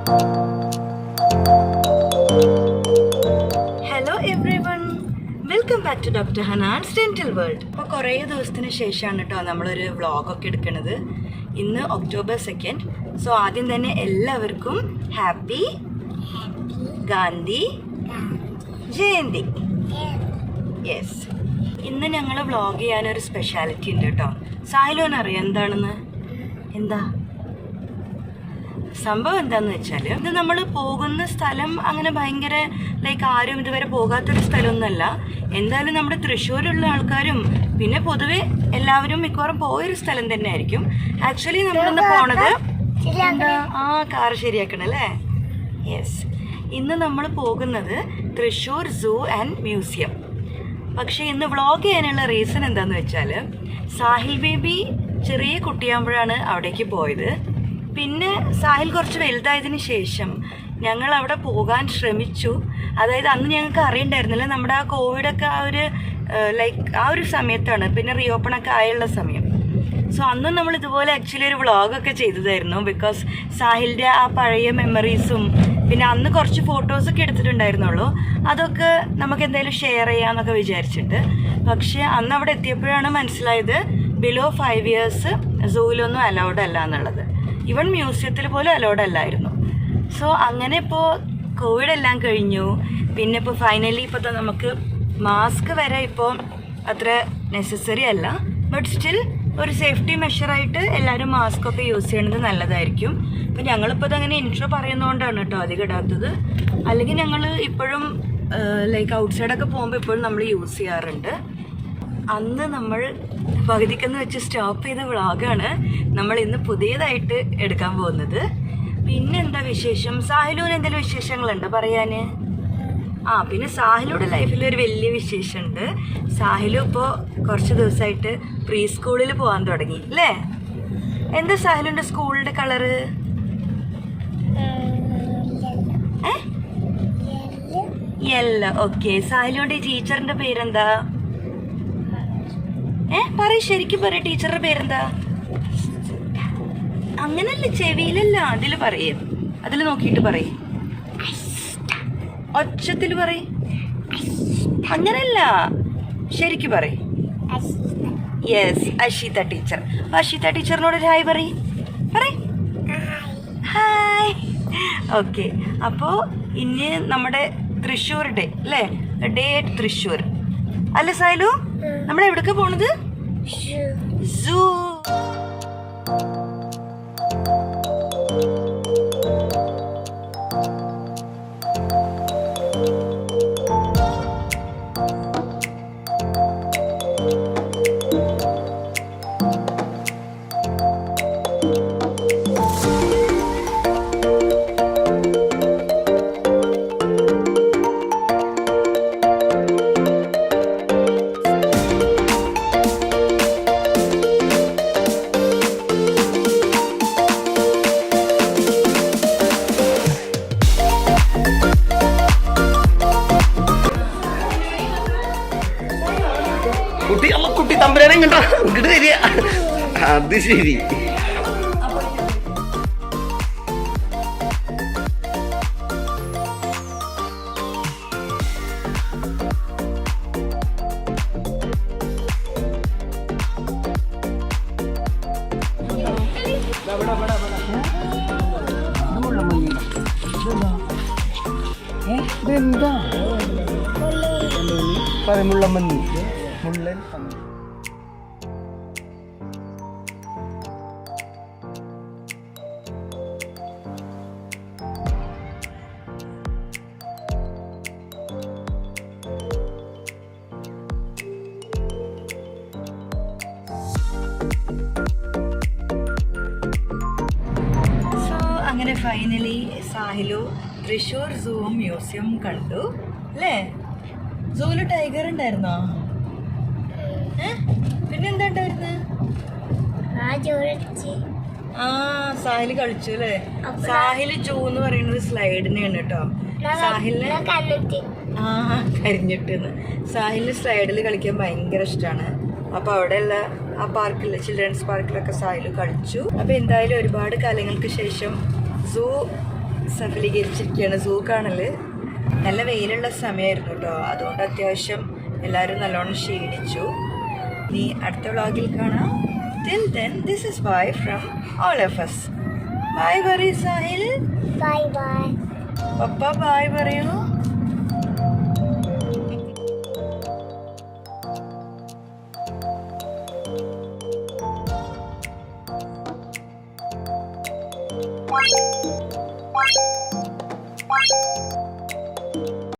Hello everyone, welcome back to doctor Hanan's dental world. അപ്പോൾ കുറേ ദിവസത്തിന് ശേഷമാണ് കേട്ടോ നമ്മളൊരു വ്ളോഗൊക്കെ എടുക്കുന്നത്. ഇന്ന് October 2. സോ ആദ്യം തന്നെ എല്ലാവർക്കും ഹാപ്പി ഗാന്ധി ജയന്തി. യെസ്, ഇന്ന് ഞങ്ങൾ വ്ളോഗ് ചെയ്യാനൊരു സ്പെഷ്യാലിറ്റി ഉണ്ട് കേട്ടോ. സാഹിലോനറിയാം എന്താണെന്ന്? എന്താ സംഭവം എന്താന്ന് വെച്ചാൽ, ഇത് നമ്മൾ പോകുന്ന സ്ഥലം അങ്ങനെ ഭയങ്കര ആരും ഇതുവരെ പോകാത്തൊരു സ്ഥലമൊന്നുമല്ല. എന്തായാലും നമ്മുടെ തൃശ്ശൂരുള്ള ആൾക്കാരും പിന്നെ പൊതുവെ എല്ലാവരും മിക്കവാറും പോയൊരു സ്ഥലം തന്നെ ആയിരിക്കും. ആക്ച്വലി നമ്മളിന്ന് പോണത് കാർ ശരിയാക്കണല്ലേ. യെസ്, ഇന്ന് നമ്മൾ പോകുന്നത് തൃശ്ശൂർ സൂ ആൻഡ് മ്യൂസിയം. പക്ഷേ ഇന്ന് വ്ളോഗ് ചെയ്യാനുള്ള റീസൺ എന്താന്ന് വെച്ചാൽ, സാഹിൽ ബേബി ചെറിയ കുട്ടിയാകുമ്പോഴാണ് അവിടേക്ക് പോയത്. പിന്നെ സാഹിൽ കുറച്ച് വലുതായതിന് ശേഷം ഞങ്ങൾ അവിടെ പോകാൻ ശ്രമിച്ചു. അതായത് അന്ന് ഞങ്ങൾക്ക് അറിയണ്ടായിരുന്നില്ല, നമ്മുടെ ആ കോവിഡൊക്കെ ആ ഒരു സമയത്താണ്, പിന്നെ റീ ഓപ്പണൊക്കെ ആയുള്ള സമയം. സോ അന്നും നമ്മൾ ഇതുപോലെ ആക്ച്വലി ഒരു വ്ളോഗൊക്കെ ചെയ്തതായിരുന്നു. ബിക്കോസ് സാഹിലിൻ്റെ ആ പഴയ മെമ്മറീസും പിന്നെ അന്ന് കുറച്ച് ഫോട്ടോസൊക്കെ എടുത്തിട്ടുണ്ടായിരുന്നുള്ളൂ. അതൊക്കെ നമുക്ക് എന്തായാലും ഷെയർ ചെയ്യാമെന്നൊക്കെ വിചാരിച്ചിട്ട്. പക്ഷേ അന്ന് അവിടെ എത്തിയപ്പോഴാണ് മനസ്സിലായത് ബിലോ 5 years സൂവിലൊന്നും അലൗഡ് അല്ല എന്നുള്ളത്. ഈവൻ മ്യൂസിയത്തിൽ പോലും അലൗഡ് അല്ലായിരുന്നു. സോ അങ്ങനെ ഇപ്പോൾ കോവിഡ് എല്ലാം കഴിഞ്ഞു. പിന്നെ ഇപ്പോൾ ഫൈനലി ഇപ്പോൾ നമുക്ക് മാസ്ക് വരെ ഇപ്പോൾ അത്ര നെസസറി അല്ല. ബട്ട് സ്റ്റിൽ ഒരു സേഫ്റ്റി മെഷറായിട്ട് എല്ലാവരും മാസ്കൊക്കെ യൂസ് ചെയ്യണത് നല്ലതായിരിക്കും. അപ്പോൾ ഞങ്ങളിപ്പോൾ ഇതങ്ങനെ ഇൻട്രോ പറയുന്നതുകൊണ്ടാണ് കേട്ടോ അധികം ഇടാത്തത്. അല്ലെങ്കിൽ ഞങ്ങൾ ഇപ്പോഴും ഔട്ട്സൈഡൊക്കെ പോകുമ്പോൾ ഇപ്പോഴും നമ്മൾ യൂസ് ചെയ്യാറുണ്ട്. അന്ന് നമ്മൾ പകുതിക്കെന്ന് വെച്ച് സ്റ്റോപ്പ് ചെയ്ത വ്ളോഗാണ് നമ്മൾ ഇന്ന് പുതിയതായിട്ട് എടുക്കാൻ പോകുന്നത്. പിന്നെ എന്താ വിശേഷം? സാഹിലൂന് എന്തെങ്കിലും വിശേഷങ്ങളുണ്ടോ പറയാൻ? പിന്നെ സാഹിലൂടെ ലൈഫിൽ ഒരു വലിയ വിശേഷമുണ്ട്. സാഹിലു ഇപ്പോൾ കുറച്ച് ദിവസമായിട്ട് പ്രീ സ്കൂളിൽ പോകാൻ തുടങ്ങി അല്ലേ? എന്താ സാഹിലുൻ്റെ സ്കൂളിൻ്റെ കളറ്? യെല്ലോ. ഓക്കെ, സാഹിലുൻ്റെ ടീച്ചറിൻ്റെ പേരെന്താ? പറയ്, ശരിക്കും പറയും, ടീച്ചറുടെ പേരെന്താ? അങ്ങനല്ല, ചെവിയിലല്ല, അതിൽ പറയും. അതിൽ നോക്കിയിട്ട് പറയും, ഒച്ചത്തിൽ പറയും. അങ്ങനല്ല, ശരിക്കും പറയും. Yes, Ashitha teacher. അഷിത ടീച്ചറിനോട് ഹായ് പറയും. ഹായ്. ഓക്കെ, അപ്പോൾ ഇനി നമ്മുടെ തൃശ്ശൂർ ഡേ അല്ലേ? ഡേ അറ്റ് തൃശ്ശൂർ അല്ലേ സായലു? നമ്മൾ എവിടേക്കാ പോണത്? സൂ. കുട്ടി തമ്പുരാനെ കണ്ടോ ഇങ്ങോട്ട് തരിക. അത് ശരി. ഇതെന്താ മുള്ളമ്മന്നി? മുള്ളൻ പന്നി. അങ്ങനെ ഫൈനലി സാഹിലു തൃശ്ശൂർ സൂവും മ്യൂസിയം കണ്ടു അല്ലേ? സൂവിൽ ടൈഗർ ഉണ്ടായിരുന്നോ? പിന്നെന്താ ഉണ്ടായിരുന്നത്? സാഹില് കളിച്ചു അല്ലേ? സാഹില് ജൂ എന്ന് പറയുന്നത് സ്ലൈഡിനെയാണ് കേട്ടോ. സാഹിലിന് കരിഞ്ഞിട്ടെന്ന്. സാഹിലിന് സ്ലൈഡിൽ കളിക്കാൻ ഭയങ്കര ഇഷ്ടമാണ്. അപ്പോൾ അവിടെയുള്ള ആ പാർക്കിൽ, ചിൽഡ്രൻസ് പാർക്കിലൊക്കെ സാഹില് കളിച്ചു. അപ്പോൾ എന്തായാലും ഒരുപാട് കാലങ്ങൾക്ക് ശേഷം സൂ സഫലീകരിച്ചിരിക്കുകയാണ്. സൂ കാണല്. നല്ല വെയിലുള്ള സമയമായിരുന്നു കേട്ടോ, അതുകൊണ്ട് അത്യാവശ്യം എല്ലാവരും നല്ലോണം ക്ഷീണിച്ചു. ഇനി അടുത്ത വ്ളോഗിൽ കാണാം. Till then, this is bye from all of us. Bye പറയൂ സാഹിൽ. Bye bye. പപ്പ bye പറയൂ. Bye.